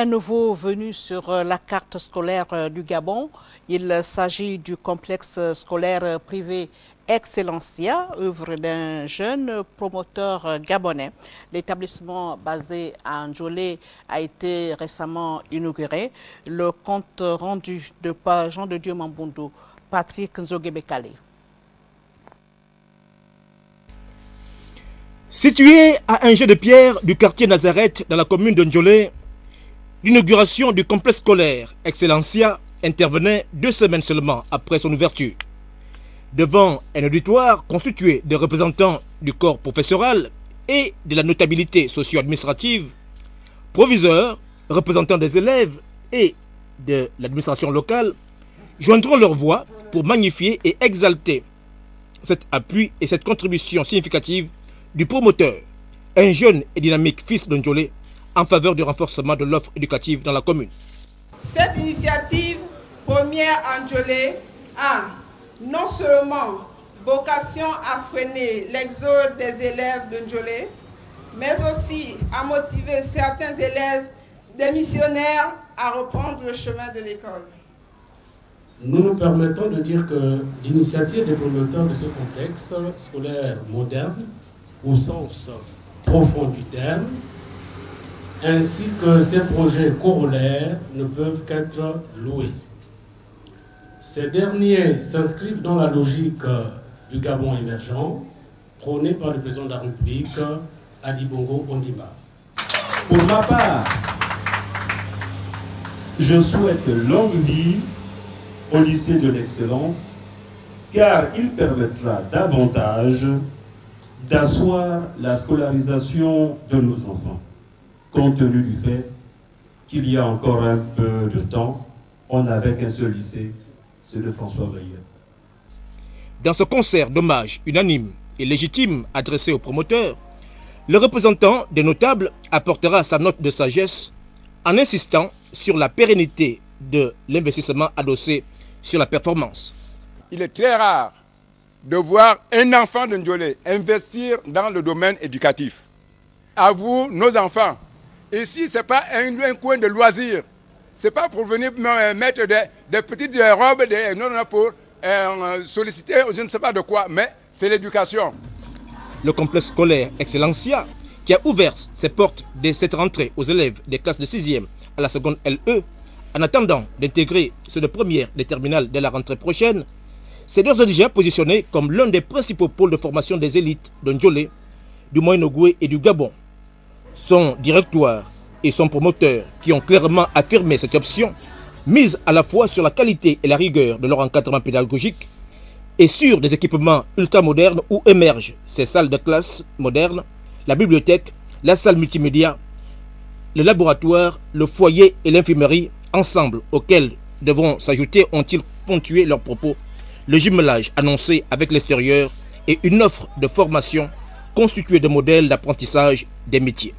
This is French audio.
Un nouveau venu sur la carte scolaire du Gabon. Il s'agit du complexe scolaire privé Excellencia, œuvre d'un jeune promoteur gabonais. L'établissement basé à Ndjolé a été récemment inauguré. Le compte rendu de Jean de Dieu Mamboundou, Patrick Nzogebekale. Situé à un jet de pierre du quartier Nazareth dans la commune de Ndjolé, l'inauguration du complexe scolaire Excellencia intervenait 2 semaines seulement après son ouverture. Devant un auditoire constitué de représentants du corps professoral et de la notabilité socio-administrative, proviseurs, représentants des élèves et de l'administration locale, joindront leur voix pour magnifier et exalter cet appui et cette contribution significative du promoteur, un jeune et dynamique fils de Ndjolé, en faveur du renforcement de l'offre éducative dans la commune. Cette initiative première à Ndjolé a non seulement vocation à freiner l'exode des élèves de Ndjolé, mais aussi à motiver certains élèves démissionnaires à reprendre le chemin de l'école. Nous nous permettons de dire que l'initiative des promoteurs de ce complexe scolaire moderne, au sens profond du terme, ainsi que ces projets corollaires ne peuvent qu'être loués. Ces derniers s'inscrivent dans la logique du Gabon émergent, prônée par le président de la République, Ali Bongo Ondimba. Pour ma part, je souhaite longue vie au lycée de l'excellence, car il permettra davantage d'asseoir la scolarisation de nos enfants. Compte tenu du fait qu'il y a encore un peu de temps, on n'avait qu'un seul lycée, celui de François Veilleux. Dans ce concert d'hommage unanime et légitime adressé aux promoteurs, le représentant des notables apportera sa note de sagesse en insistant sur la pérennité de l'investissement adossé sur la performance. Il est très rare de voir un enfant de Ndjolé investir dans le domaine éducatif. À vous, nos enfants. Ici, ce n'est pas un coin de loisirs. Ce n'est pas pour venir mettre des petites robes, non, pour solliciter, je ne sais pas de quoi, mais c'est l'éducation. Le complexe scolaire Excellencia, qui a ouvert ses portes dès cette rentrée aux élèves des classes de 6e à la seconde LE, en attendant d'intégrer ceux de première des terminales dès la rentrée prochaine, s'est d'ores et déjà positionné comme l'un des principaux pôles de formation des élites de Ndjolé, du Moyen-Ogooué et du Gabon. Son directoire et son promoteur, qui ont clairement affirmé cette option, mise à la fois sur la qualité et la rigueur de leur encadrement pédagogique et sur des équipements ultramodernes où émergent ces salles de classe modernes, la bibliothèque, la salle multimédia, le laboratoire, le foyer et l'infirmerie, ensemble auxquels devront s'ajouter, ont-ils ponctué leurs propos, le jumelage annoncé avec l'extérieur et une offre de formation constituée de modèles d'apprentissage des métiers.